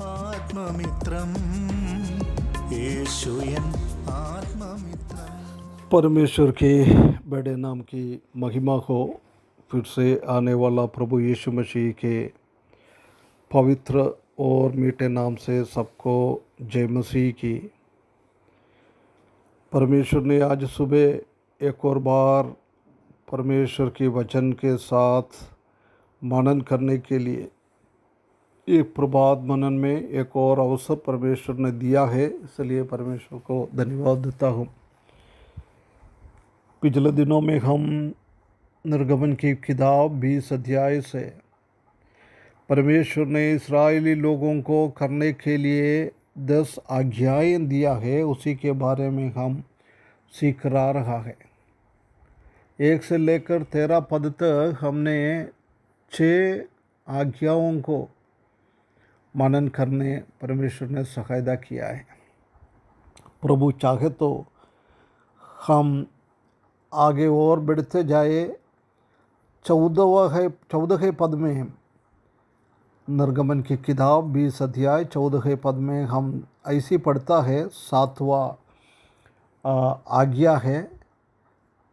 आत्ममित्रम येशुयन आत्ममित्रम। परमेश्वर के बड़े नाम की महिमा हो। फिर से आने वाला प्रभु यीशु मसीह के पवित्र और मीठे नाम से सबको जय मसीह की। परमेश्वर ने आज सुबह एक और बार परमेश्वर के वचन के साथ मनन करने के लिए एक प्रभात मनन में एक और अवसर परमेश्वर ने दिया है, इसलिए परमेश्वर को धन्यवाद देता हूँ। पिछले दिनों में हम निर्गमन की किताब 20 अध्याय से परमेश्वर ने इस्राएली लोगों को करने के लिए 10 आज्ञाएं दिया है, उसी के बारे में हम सीख रहा है। 1 से लेकर 13 पद तक हमने 6 आज्ञाओं को मनन करने परमेश्वर ने सहायता किया है। प्रभु चाहे तो हम आगे और बढ़ते जाए। 14 पद में निर्गमन की किताब 20 अध्याय 14 पद में हम ऐसी पढ़ता है, 7वां आज्ञा है,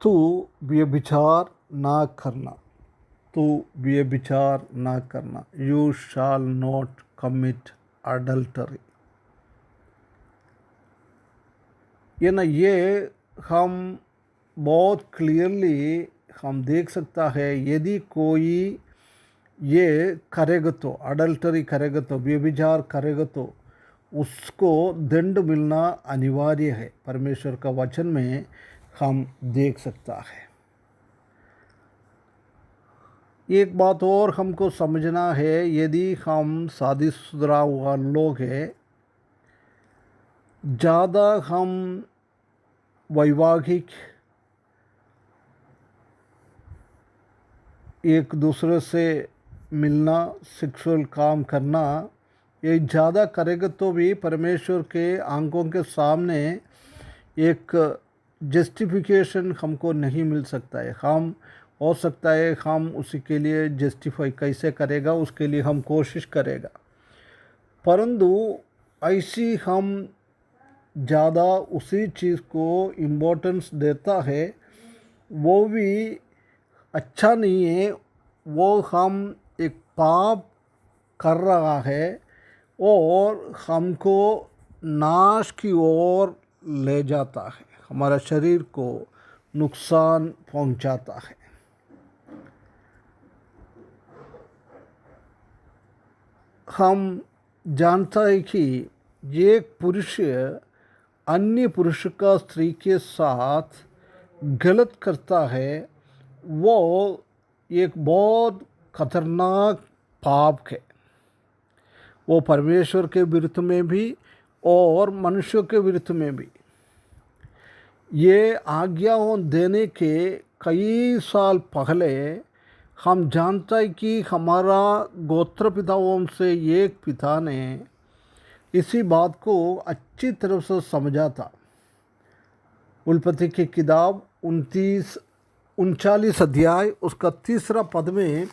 तू व्यभिचार ना करना, तू व्यभिचार ना करना, you shall not commit adultery. ये हम बहुत क्लियरली हम देख सकता है। यदि कोई ये करेगा तो, अडल्टरी करेगा तो, व्यभिचार करेगा तो उसको दंड मिलना अनिवार्य है। परमेश्वर का वचन में हम देख सकता है। एक बात और हमको समझना है, यदि हम शादीशुदा हुआ लोग हैं, ज़्यादा हम वैवाहिक एक दूसरे से मिलना, सेक्सुअल काम करना, ये ज़्यादा करेगा तो भी परमेश्वर के आंखों के सामने एक जस्टिफिकेशन हमको नहीं मिल सकता है। हम हो सकता है हम उसी के लिए जस्टिफाई कैसे करेगा, उसके लिए हम कोशिश करेगा, परंतु ऐसी हम ज़्यादा उसी चीज़ को इम्पोर्टेंस देता है, वो भी अच्छा नहीं है। वो हम एक पाप कर रहा है और हमको नाश की ओर ले जाता है, हमारा शरीर को नुकसान पहुंचाता है। हम जानता है कि एक पुरुष अन्य पुरुष का स्त्री के साथ गलत करता है, वो एक बहुत खतरनाक पाप है। वो परमेश्वर के विरुद्ध में भी और मनुष्यों के विरुद्ध में भी। ये आज्ञाओं देने के कई साल पहले हम जानता है कि हमारा गोत्र पिताओं से एक पिता ने इसी बात को अच्छी तरह से समझा था। उत्पत्ति की किताब 39 अध्याय उसका 3 पद में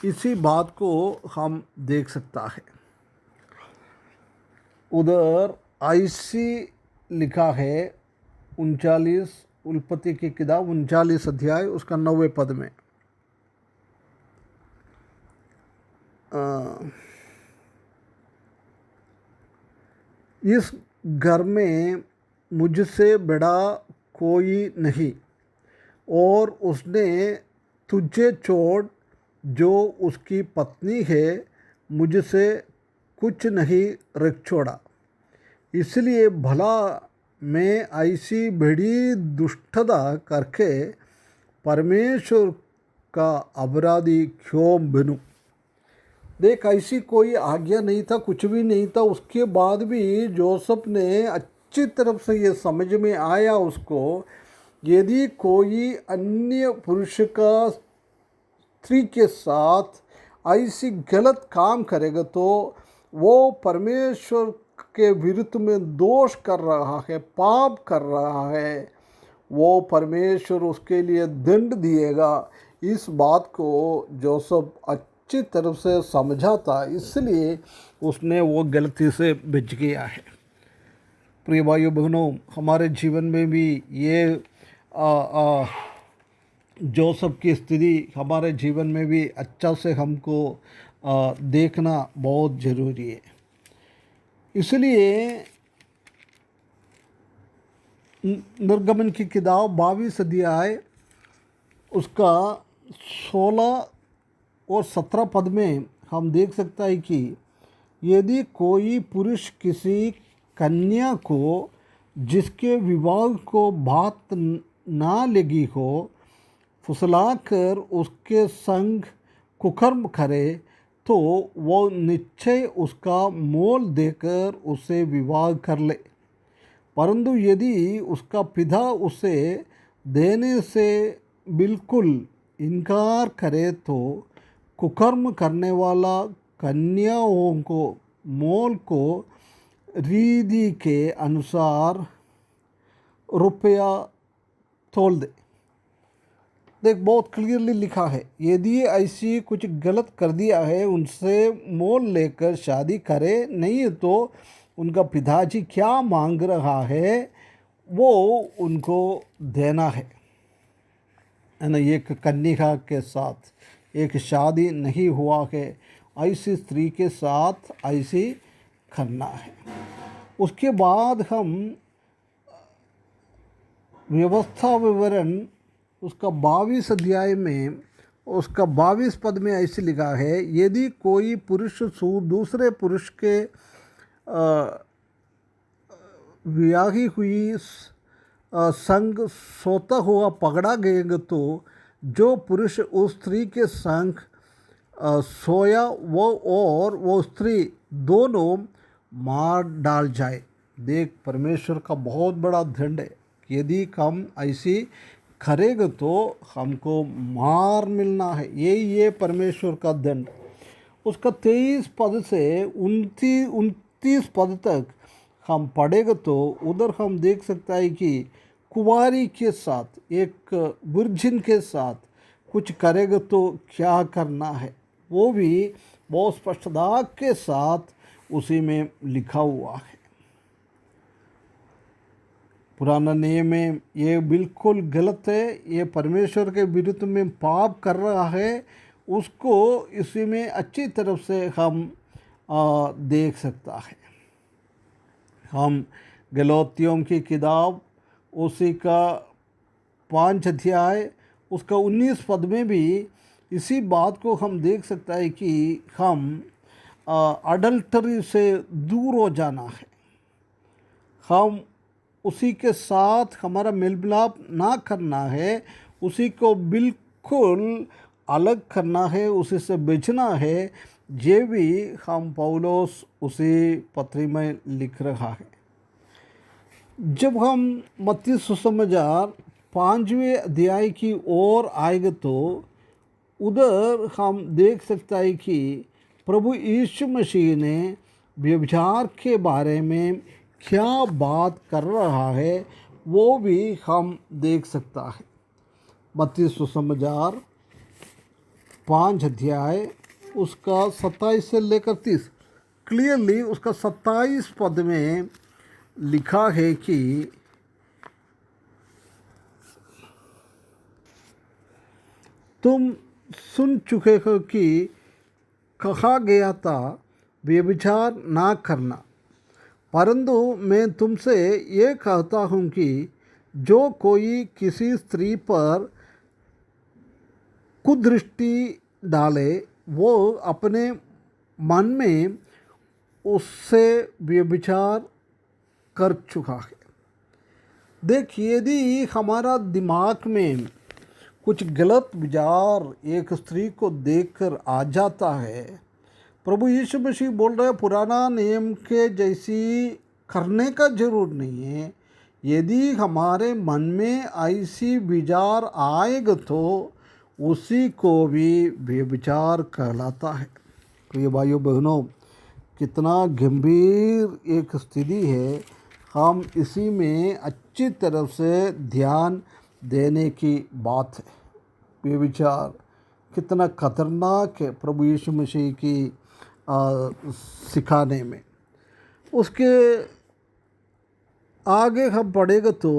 इसी बात को हम देख सकता है। उधर ऐसी लिखा है 39 उत्पत्ति की किताब 39 अध्याय उसका 9 पद में, इस घर में मुझसे बड़ा कोई नहीं, और उसने तुझे छोड़ जो उसकी पत्नी है मुझसे कुछ नहीं रख छोड़ा। इसलिए भला मैं ऐसी बड़ी दुष्टता करके परमेश्वर का अपराधी क्यों बनूं। देख, ऐसी कोई आज्ञा नहीं था, कुछ भी नहीं था, उसके बाद भी जोसेफ ने अच्छी तरफ से ये समझ में आया उसको, यदि कोई अन्य पुरुष का स्त्री के साथ ऐसी गलत काम करेगा तो वो परमेश्वर के विरुद्ध में दोष कर रहा है, पाप कर रहा है, वो परमेश्वर उसके लिए दंड दिएगा। इस बात को जोसेफ अच्छी तरह से समझा था, इसलिए उसने वो गलती से बच गया है। प्रिय भाइयों बहनों, हमारे जीवन में भी ये जोसेफ की स्थिति हमारे जीवन में भी अच्छा से हमको देखना बहुत ज़रूरी है। इसलिए निर्गमन की किताब 22 अध्याय उसका 16 और 17 पद में हम देख सकता है कि यदि कोई पुरुष किसी कन्या को जिसके विवाह को बात ना लगी हो फुसलाकर उसके संग कुकर्म करे तो वो निश्चय उसका मोल देकर उसे विवाह कर ले। परंतु यदि उसका पिता उसे देने से बिल्कुल इनकार करे तो कुकर्म करने वाला कन्याओं को मोल को रीति के अनुसार रुपया तोल दे। देख, बहुत क्लियरली लिखा है, यदि ऐसी कुछ गलत कर दिया है उनसे मोल लेकर शादी करे, नहीं तो उनका पिताजी क्या मांग रहा है वो उनको देना है ना। एक कन्या के साथ एक शादी नहीं हुआ है, ऐसी स्त्री के साथ ऐसी करना है। उसके बाद हम व्यवस्था विवरण उसका 22 अध्याय में उसका 22 पद में ऐसे लिखा है, यदि कोई पुरुष दूसरे पुरुष के ब्याही हुई संग सोता हुआ पकड़ा गएगा तो जो पुरुष उस स्त्री के संग सोया वो और वो स्त्री दोनों मार डाल जाए। देख, परमेश्वर का बहुत बड़ा दंड है, यदि हम ऐसी करेंगे तो हमको मार मिलना है। ये परमेश्वर का दंड। उसका 23 पद से 29 पद तक हम पढ़ेंगे तो उधर हम देख सकता है कि कुंवारी के साथ एक वर्जिन के साथ कुछ करेगा तो क्या करना है, वो भी बहुत स्पष्टता के साथ उसी में लिखा हुआ है। पुराना नियम में ये बिल्कुल गलत है, ये परमेश्वर के विरुद्ध में पाप कर रहा है, उसको इसी में अच्छी तरफ से हम देख सकता है। हम गलातियों की किताब उसी का 5 अध्याय उसका 19 पद में भी इसी बात को हम देख सकता है कि हम अडल्टरी से दूर हो जाना है, हम उसी के साथ हमारा मेल मिलाप ना करना है, उसी को बिल्कुल अलग करना है, उसी से बचना है। ये भी हम पौलुस उसी पत्री में लिख रहा है। जब हम मत्ती सुसमाचार 5वें अध्याय की ओर आएंगे तो उधर हम देख सकता है कि प्रभु यीशु मसीह ने व्यभिचार के बारे में क्या बात कर रहा है वो भी हम देख सकता है। मत्ती सुसमाचार 5 अध्याय उसका 27 से लेकर 30 क्लियरली उसका 27 पद में लिखा है कि तुम सुन चुके हो कि कहा गया था व्यभिचार ना करना, परंतु मैं तुमसे ये कहता हूँ कि जो कोई किसी स्त्री पर कुदृष्टि डाले वो अपने मन में उससे व्यभिचार कर चुका है। देखिए, यदि हमारा दिमाग में कुछ गलत विचार एक स्त्री को देखकर आ जाता है, प्रभु यीशु मसीह बोल रहे हैं पुराना नियम के जैसी करने का जरूर नहीं है। यदि हमारे मन में ऐसी विचार आएगा तो उसी को भी व्यभिचार कहलाता है। तो ये भाइयों बहनों, कितना गंभीर एक स्थिति है, हम इसी में अच्छी तरह से ध्यान देने की बात है। व्यभिचार कितना खतरनाक है प्रभु यीशु मसीह की सिखाने में। उसके आगे हम पढ़ेगा तो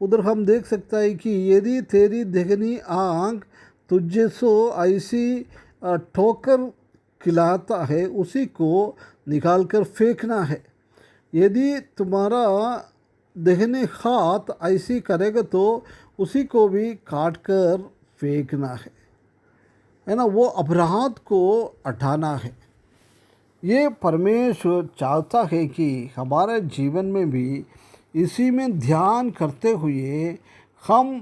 उधर हम देख सकता है कि यदि तेरी देखनी आँख तुझे सो ऐसी ठोकर खिलाता है, उसी को निकाल कर फेंकना है। यदि तुम्हारा देखने हाथ ऐसी करेगा तो उसी को भी काट कर फेंकना है ना। वो अपराध को हटाना है। ये परमेश्वर चाहता है कि हमारे जीवन में भी इसी में ध्यान करते हुए हम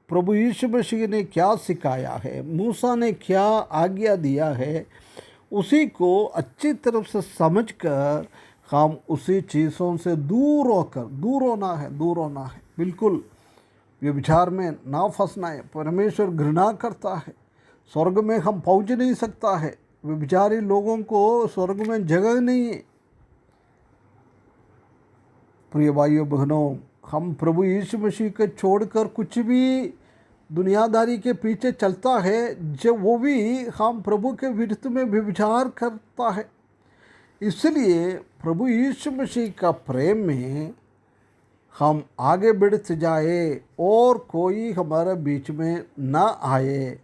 प्रभु यीशु मसीह ने क्या सिखाया है, मूसा ने क्या आज्ञा दिया है, उसी को अच्छी तरफ से समझकर हम उसी चीज़ों से दूर होना है। बिल्कुल व्यभिचार में ना फंसना है। परमेश्वर घृणा करता है। स्वर्ग में हम पहुंच नहीं सकता है। व्यभिचारी लोगों को स्वर्ग में जगह नहीं है। प्रिय भाइयों बहनों, हम प्रभु यीशु मसीह को छोड़कर कुछ भी दुनियादारी के पीछे चलता है, जब वो भी हम प्रभु के विरुद्ध में व्यभिचार करता है। इसलिए प्रभु यीशु मसीह का प्रेम में हम आगे बढ़ते जाए और कोई हमारे बीच में ना आए,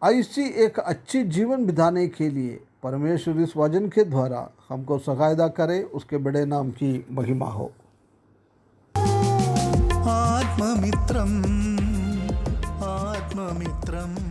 ऐसी एक अच्छी जीवन बिताने के लिए परमेश्वर इस वचन के द्वारा हमको सहायता करे। उसके बड़े नाम की महिमा हो। आत्ममित्रम आत्ममित्रम